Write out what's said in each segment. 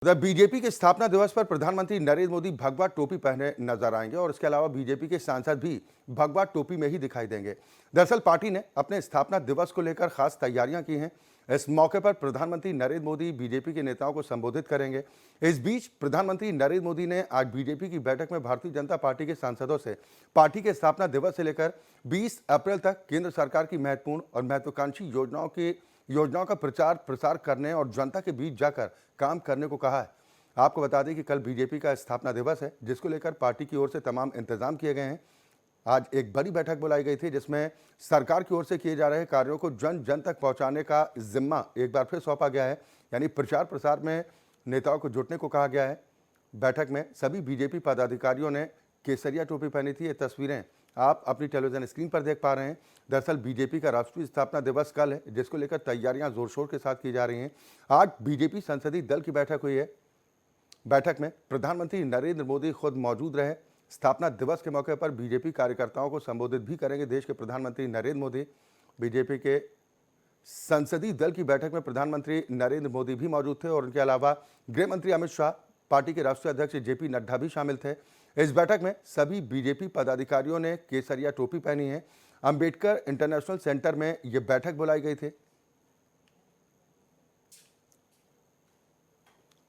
उधर बीजेपी के स्थापना दिवस पर प्रधानमंत्री नरेंद्र मोदी भगवा टोपी पहने नजर आएंगे और इसके अलावा बीजेपी के सांसद भी भगवा टोपी में ही दिखाई देंगे। दरअसल पार्टी ने अपने स्थापना दिवस को लेकर खास तैयारियां की हैं। इस मौके पर प्रधानमंत्री नरेंद्र मोदी बीजेपी के नेताओं को संबोधित करेंगे। इस बीच प्रधानमंत्री नरेंद्र मोदी ने आज बीजेपी की बैठक में भारतीय जनता पार्टी के सांसदों से पार्टी के स्थापना दिवस से लेकर 20 अप्रैल तक केंद्र सरकार की महत्वपूर्ण और महत्वाकांक्षी योजनाओं का प्रचार प्रसार करने और जनता के बीच जाकर काम करने को कहा है। आपको बता दें कि कल बीजेपी का स्थापना दिवस है, जिसको लेकर पार्टी की ओर से तमाम इंतजाम किए गए हैं। आज एक बड़ी बैठक बुलाई गई थी, जिसमें सरकार की ओर से किए जा रहे कार्यों को जन जन तक पहुंचाने का जिम्मा एक बार फिर सौंपा गया है, यानी प्रचार प्रसार में नेताओं को जुटने को कहा गया है। बैठक में सभी बीजेपी पदाधिकारियों ने केसरिया टोपी पहनी थी। ये तस्वीरें आप अपनी टेलीविजन स्क्रीन पर देख पा रहे हैं। दरअसल बीजेपी का राष्ट्रीय स्थापना दिवस कल है, जिसको लेकर तैयारियां जोर शोर के साथ की जा रही हैं। आज बीजेपी संसदीय दल की बैठक हुई है। बैठक में प्रधानमंत्री नरेंद्र मोदी खुद मौजूद रहे। स्थापना दिवस के मौके पर बीजेपी कार्यकर्ताओं को संबोधित भी करेंगे देश के प्रधानमंत्री नरेंद्र मोदी। बीजेपी के संसदीय दल की बैठक में प्रधानमंत्री नरेंद्र मोदी भी मौजूद थे और उनके अलावा गृह मंत्री अमित शाह, पार्टी के राष्ट्रीय अध्यक्ष जेपी नड्डा भी शामिल थे। इस बैठक में सभी बीजेपी पदाधिकारियों ने केसरिया टोपी पहनी है। अंबेडकर इंटरनेशनल सेंटर में यह बैठक बुलाई गई थी।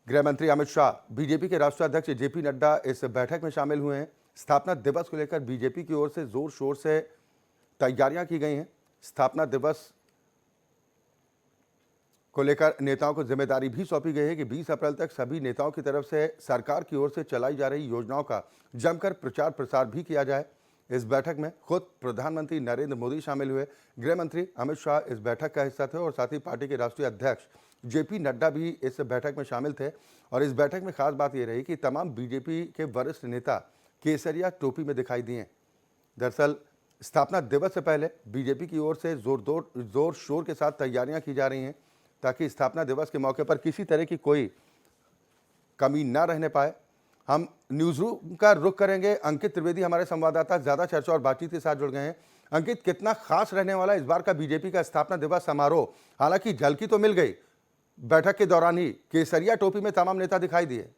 गृह मंत्री अमित शाह, बीजेपी के राष्ट्रीय अध्यक्ष जेपी नड्डा इस बैठक में शामिल हुए हैं। स्थापना दिवस को लेकर बीजेपी की ओर से जोर शोर से तैयारियां की गई हैं। स्थापना दिवस को लेकर नेताओं को जिम्मेदारी भी सौंपी गई है कि 20 अप्रैल तक सभी नेताओं की तरफ से सरकार की ओर से चलाई जा रही योजनाओं का जमकर प्रचार प्रसार भी किया जाए। इस बैठक में खुद प्रधानमंत्री नरेंद्र मोदी शामिल हुए। गृह मंत्री अमित शाह इस बैठक का हिस्सा थे और साथ ही पार्टी के राष्ट्रीय अध्यक्ष जेपी नड्डा भी इस बैठक में शामिल थे। और इस बैठक में खास बात यह रही कि तमाम बीजेपी के वरिष्ठ नेता केसरिया टोपी में दिखाई दिए। दरअसल स्थापना दिवस से पहले बीजेपी की ओर से जोर शोर के साथ तैयारियां की जा रही हैं, ताकि स्थापना दिवस के मौके पर किसी तरह की कोई कमी न रहने पाए। हम न्यूज रूम का रुख करेंगे। अंकित त्रिवेदी हमारे संवाददाता ज्यादा चर्चा और बातचीत के साथ जुड़ गए हैं। अंकित, कितना खास रहने वाला इस बार का बीजेपी का स्थापना दिवस समारोह? हालांकि झलकी तो मिल गई, बैठक के दौरान ही केसरिया टोपी में तमाम नेता दिखाई दिए।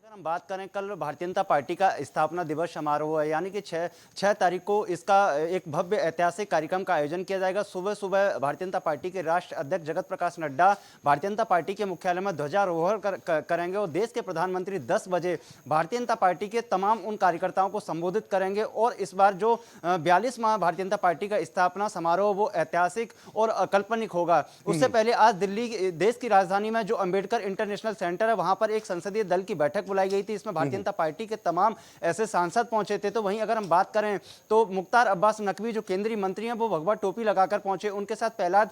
हम बात करें, कल भारतीय जनता पार्टी का स्थापना दिवस समारोह है, यानी कि 6 तारीख को इसका एक भव्य ऐतिहासिक कार्यक्रम का आयोजन किया जाएगा। सुबह सुबह भारतीय जनता पार्टी के राष्ट्रीय अध्यक्ष जगत प्रकाश नड्डा भारतीय जनता पार्टी के मुख्यालय में ध्वजारोहण करेंगे और देश के प्रधानमंत्री 10 बजे भारतीय जनता पार्टी के तमाम उन कार्यकर्ताओं को संबोधित करेंगे। और इस बार जो 42वां भारतीय जनता पार्टी का स्थापना समारोह वो ऐतिहासिक और अकल्पनिक होगा। उससे पहले आज दिल्ली, देश की राजधानी में जो अंबेडकर इंटरनेशनल सेंटर है, वहां पर एक संसदीय दल की बैठक बुलाई गई थी। इसमें भारतीय जनता पार्टी के तमाम ऐसे सांसद पहुंचे थे। तो वहीं अगर हम बात करें तो मुख्तार अब्बास नकवी जो केंद्रीय मंत्री हैं, वो भगवा टोपी लगाकर पहुंचे। उनके साथ प्रहलाद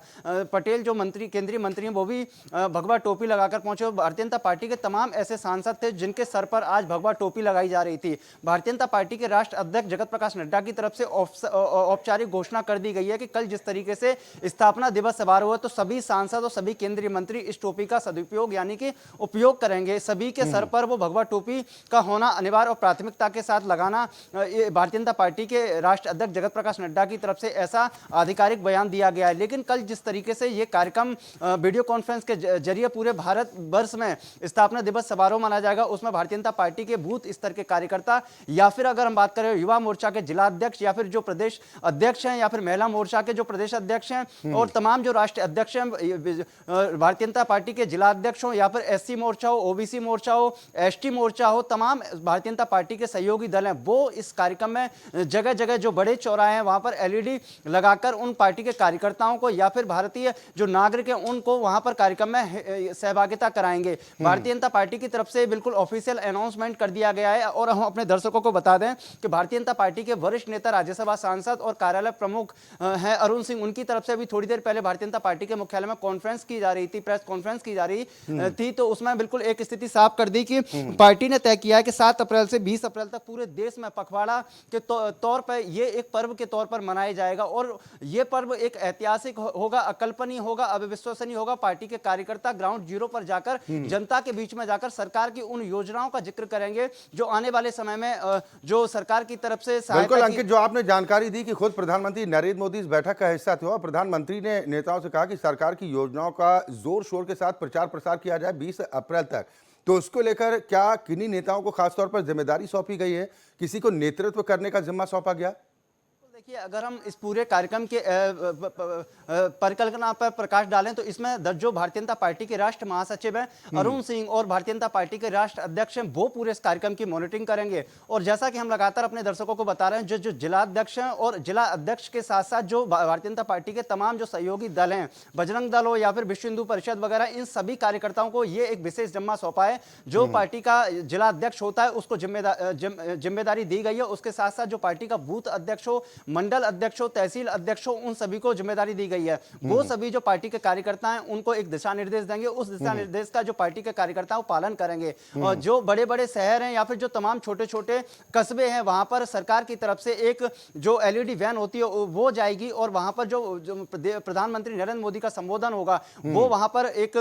पटेल जो केंद्रीय मंत्री हैं, वो भी भगवा टोपी लगाकर पहुंचे। भारतीय जनता पार्टी के तमाम ऐसे सांसद थे जिनके सर पर आज भगवा टोपी लगाई जा रही थी। भारतीय जनता पार्टी के राष्ट्रीय अध्यक्ष जगत प्रकाश नड्डा की तरफ से औपचारिक घोषणा कर दी गई है कि कल जिस तरीके से स्थापना दिवस समारोह है, तो सभी सांसद और सभी केंद्रीय मंत्री इस टोपी का सदुपयोग यानी कि उपयोग करेंगे। सभी के सर पर वो भगवा टोपी का होना अनिवार्य और प्राथमिकता के साथ लगाना, भारतीय जनता पार्टी के राष्ट्रीय अध्यक्ष जगत प्रकाश नड्डा की तरफ से ऐसा आधिकारिक बयान दिया गया है। लेकिन कल जिस तरीके से ये कार्यक्रम वीडियो कॉन्फ्रेंस के जरिए पूरे भारत वर्ष में स्थापना दिवस समारोह मनाया जाएगा, उसमें भारतीय जनता पार्टी के बूथ स्तर के कार्यकर्ता या फिर अगर हम बात करें युवा मोर्चा के जिला अध्यक्ष या फिर जो प्रदेश अध्यक्ष हैं या फिर महिला मोर्चा के जो प्रदेश अध्यक्ष हैं और तमाम जो राष्ट्रीय अध्यक्ष हैं, भारतीय जनता पार्टी के जिला अध्यक्ष हो या फिर एससी मोर्चा हो, ओबीसी मोर्चा हो, एसटी मोर्चा हो, तमाम भारतीय जनता पार्टी के सहयोगी दल हैं, वो इस कार्यक्रम में जगह जगह जो बड़े चौराहे हैं वहां पर एलईडी लगाकर उन पार्टी के कार्यकर्ताओं को या फिर भारतीय जो नागरिक हैं उनको वहां पर कार्यक्रम में सहभागिता कराएंगे। भारतीय जनता पार्टी की तरफ से बिल्कुल ऑफिशियल अनाउंसमेंट कर दिया गया है। और हम अपने दर्शकों को बता दें कि भारतीय जनता पार्टी के वरिष्ठ नेता, राज्यसभा सांसद और कार्यालय प्रमुख हैं अरुण सिंह, उनकी तरफ से अभी थोड़ी देर पहले भारतीय जनता पार्टी के मुख्यालय में कॉन्फ्रेंस की जा रही थी, प्रेस कॉन्फ्रेंस की जा रही थी। तो उसमें बिल्कुल एक स्थिति साफ कर दी कि पार्टी ने तय किया है कि 7 अप्रैल से 20 अप्रैल तक पूरे देश में पखवाड़ा के तौर पर ये एक पर्व के तौर पर मनाया जाएगा और ये पर्व एक ऐतिहासिक होगा, अकल्पनीय होगा, अविश्वसनीय होगा। पार्टी के कार्यकर्ता ग्राउंड जीरो पर जाकर जनता के बीच में जाकर सरकार की उन योजनाओं का जिक्र करेंगे जो आने वाले समय में जो सरकार की तरफ से बिल्कुल अंकित, जो आपने जानकारी दी कि खुद प्रधानमंत्री नरेंद्र मोदी इस बैठक का हिस्सा थे और प्रधानमंत्री ने नेताओं से कहा कि सरकार की योजनाओं का जोर शोर के साथ प्रचार प्रसार किया जाए 20 अप्रैल तक, तो उसको लेकर क्या किन्हीं नेताओं को खासतौर पर जिम्मेदारी सौंपी गई है, किसी को नेतृत्व करने का जिम्मा सौंपा गया? देखिए, अगर हम इस पूरे कार्यक्रम के परिकल्पना पर प्रकाश डालें तो इसमें जो भारतीय जनता पार्टी के राष्ट्र महासचिव हैं अरुण सिंह और भारतीय जनता पार्टी के राष्ट्र अध्यक्ष हैं, वो पूरे इस कार्यक्रम की मॉनिटरिंग करेंगे। और जैसा कि हम लगातार अपने दर्शकों को बता रहे हैं, जो जिला अध्यक्ष हैं और जिला अध्यक्ष के साथ साथ जो भारतीय जनता पार्टी के तमाम जो सहयोगी दल हैं, बजरंग दल हो या फिर विश्व हिंदू परिषद वगैरह, इन सभी कार्यकर्ताओं को ये एक विशेष जिम्मा सौंपा है। जो पार्टी का जिला अध्यक्ष होता है उसको जिम्मेदारी दी गई है। उसके साथ साथ जो पार्टी का बूथ अध्यक्ष हो, मंडल अध्यक्ष हो, तहसील अध्यक्ष हो, उन सभी को जिम्मेदारी दी गई है। वो सभी जो पार्टी के कार्यकर्ता हैं उनको एक दिशा निर्देश देंगे, उस दिशा निर्देश का जो पार्टी के कार्यकर्ता वो पालन करेंगे। और जो बड़े बड़े शहर हैं या फिर जो तमाम छोटे छोटे कस्बे हैं, वहां पर सरकार की तरफ से एक जो एलईडी वैन होती है वो जाएगी और वहां पर जो प्रधानमंत्री नरेंद्र मोदी का संबोधन होगा वो वहां पर एक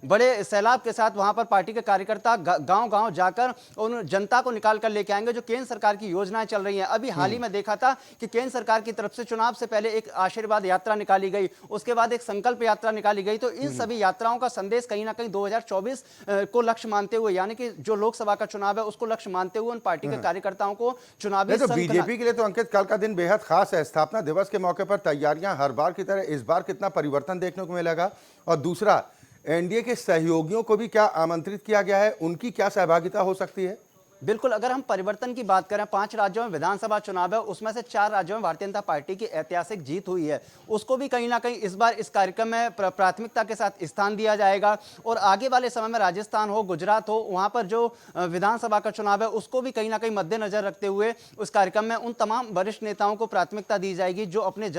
बड़े सैलाब के साथ वहां पर पार्टी के कार्यकर्ता गांव गांव जाकर उन जनता को निकाल कर लेके आएंगे जो केंद्र सरकार की योजनाएं चल रही हैं। अभी हाल ही में देखा था कि केंद्र सरकार की तरफ से चुनाव से पहले एक आशीर्वाद यात्रा निकाली गई, उसके बाद एक संकल्प यात्रा निकाली गई। तो इन सभी यात्राओं का संदेश कहीं ना कहीं 2024 को लक्ष्य मानते हुए, यानी कि जो लोकसभा का चुनाव है उसको लक्ष्य मानते हुए उन पार्टी के कार्यकर्ताओं को चुनावी तो बीजेपी के लिए तो अंकित कल का दिन बेहद खास है। स्थापना दिवस के मौके पर तैयारियां हर बार की तरह इस बार कितना परिवर्तन देखने को मिलेगा? और दूसरा, एनडीए के सहयोगियों को भी क्या आमंत्रित किया गया है, उनकी क्या सहभागिता हो सकती है? बिल्कुल, अगर हम परिवर्तन की बात करें, 5 राज्यों में विधानसभा चुनाव है, उसमें से 4 राज्यों में भारतीय जनता पार्टी की ऐतिहासिक जीत हुई है, उसको भी कहीं ना कहीं इस बार इस कार्यक्रम में प्राथमिकता के साथ स्थान दिया जाएगा। और आगे वाले समय में राजस्थान हो, गुजरात हो, वहां पर जो विधानसभा का चुनाव है उसको भी कहीं ना कहीं मद्देनजर रखते हुए उस कार्यक्रम में उन तमाम वरिष्ठ नेताओं को प्राथमिकता दी जाएगी जो अपने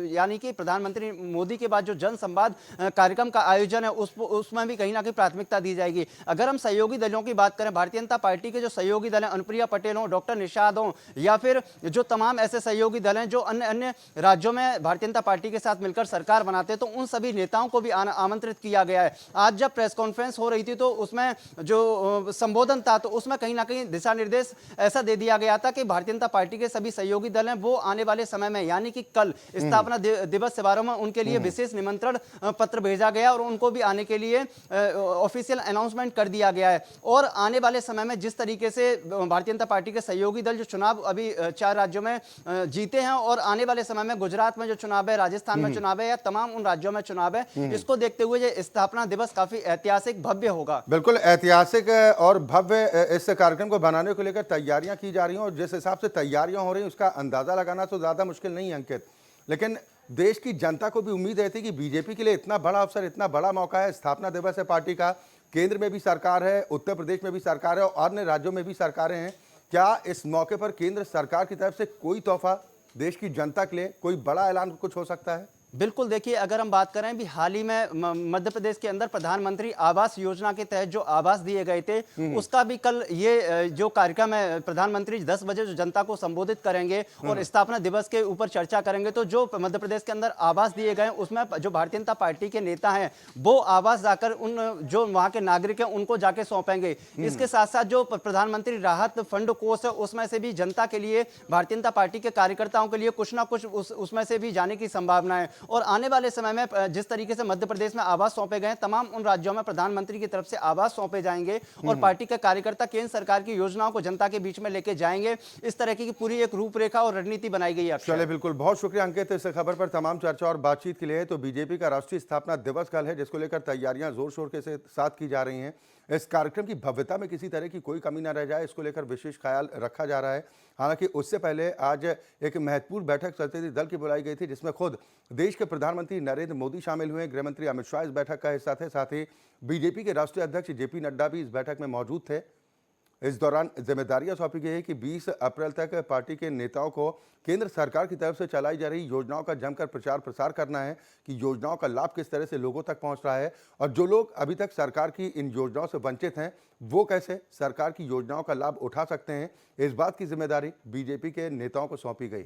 यानी कि प्रधानमंत्री मोदी के बाद जो जन संवाद कार्यक्रम का आयोजन है उसमें भी कहीं ना कहीं प्राथमिकता दी जाएगी। अगर हम सहयोगी दलों की बात करें, भारतीय जनता पार्टी के जो सहयोगी दल हैं, अनुप्रिया पटेल हो, डॉक्टर निषाद हो, या फिर जो तमाम ऐसे सहयोगी दल हैं जो अन्य अन्य राज्यों में भारतीय जनता पार्टी के साथ मिलकर सरकार बनाते हैं, तो उन सभी नेताओं को भी आमंत्रित किया गया है। आज जब प्रेस कॉन्फ्रेंस हो रही थी तो उसमें जो संबोधन था तो उसमें कहीं ना कहीं दिशा निर्देश ऐसा दे दिया गया था कि भारतीय जनता पार्टी के सभी सहयोगी दल हैं वो आने वाले समय में, यानी कि कल स्थापना दिवस समारोह में उनके लिए विशेष निमंत्रण पत्र भेजा गया और उनको भी आने के लिए ऑफिशियल अनाउंसमेंट कर दिया गया है। और आने वाले समय में जिस तरीके से भारतीय जनता पार्टी के सहयोगी दल जो चुनाव अभी 4 राज्यों में जीते हैं और आने वाले समय में गुजरात में जो चुनाव है, राजस्थान में चुनाव है या तमाम उन राज्यों में चुनाव है, इसको देखते हुए ये स्थापना दिवस काफी ऐतिहासिक भव्य होगा। बिल्कुल ऐतिहासिक और भव्य इस कार्यक्रम को बनाने को लेकर तैयारियां की जा रही हैं और जिस हिसाब से तैयारियां हो रही हैं उसका अंदाजा लगाना तो ज्यादा मुश्किल नहीं है अंकित, लेकिन देश की जनता को भी उम्मीद रहती है कि बीजेपी के लिए इतना बड़ा अवसर, इतना बड़ा मौका है, स्थापना दिवस है पार्टी का, केंद्र में भी सरकार है, उत्तर प्रदेश में भी सरकार है और अन्य राज्यों में भी सरकारें हैं। क्या इस मौके पर केंद्र सरकार की तरफ से कोई तोहफा देश की जनता के लिए, कोई बड़ा ऐलान कुछ हो सकता है? बिल्कुल, देखिए, अगर हम बात करें भी हाल ही में मध्य प्रदेश के अंदर प्रधानमंत्री आवास योजना के तहत जो आवास दिए गए थे उसका भी कल ये जो कार्यक्रम है, प्रधानमंत्री 10 बजे जो जनता को संबोधित करेंगे और स्थापना दिवस के ऊपर चर्चा करेंगे। तो जो मध्य प्रदेश के अंदर आवास दिए गए उसमें जो भारतीय जनता पार्टी के नेता हैं वो आवास जाकर उन जो वहां के नागरिक हैं उनको जाके सौंपेंगे। इसके साथ साथ जो प्रधानमंत्री राहत फंड कोष है उसमें से भी जनता के लिए, भारतीय जनता पार्टी के कार्यकर्ताओं के लिए कुछ ना कुछ उसमें से भी जाने की संभावना है। और आने वाले समय में जिस तरीके से मध्य प्रदेश में आवास सौंपे गए, तमाम उन राज्यों में प्रधानमंत्री की तरफ से आवास सौंपे जाएंगे और पार्टी के कार्यकर्ता केंद्र सरकार की योजनाओं को जनता के बीच में लेके जाएंगे। इस तरह की पूरी एक रूपरेखा और रणनीति बनाई गई है। चलिए, बिल्कुल, बहुत शुक्रिया अंकित इस खबर पर तमाम चर्चा और बातचीत के लिए। तो बीजेपी का राष्ट्रीय स्थापना दिवस कल है जिसको लेकर तैयारियां जोर शोर के साथ की जा रही हैं। इस कार्यक्रम की भव्यता में किसी तरह की कोई कमी न रह जाए इसको लेकर विशेष ख्याल रखा जा रहा है। हालांकि उससे पहले आज एक महत्वपूर्ण बैठक प्रतिनिधि दल की बुलाई गई थी जिसमें खुद देश के प्रधानमंत्री नरेंद्र मोदी शामिल हुए, गृह मंत्री अमित शाह इस बैठक का हिस्सा थे, साथ ही बीजेपी के राष्ट्रीय अध्यक्ष जेपी नड्डा भी इस बैठक में मौजूद थे। इस दौरान जिम्मेदारियां सौंपी गई है कि 20 अप्रैल तक पार्टी के नेताओं को केंद्र सरकार की तरफ से चलाई जा रही योजनाओं का जमकर प्रचार प्रसार करना है कि योजनाओं का लाभ किस तरह से लोगों तक पहुंच रहा है और जो लोग अभी तक सरकार की इन योजनाओं से वंचित हैं वो कैसे सरकार की योजनाओं का लाभ उठा सकते हैं। इस बात की जिम्मेदारी बीजेपी के नेताओं को सौंपी गई।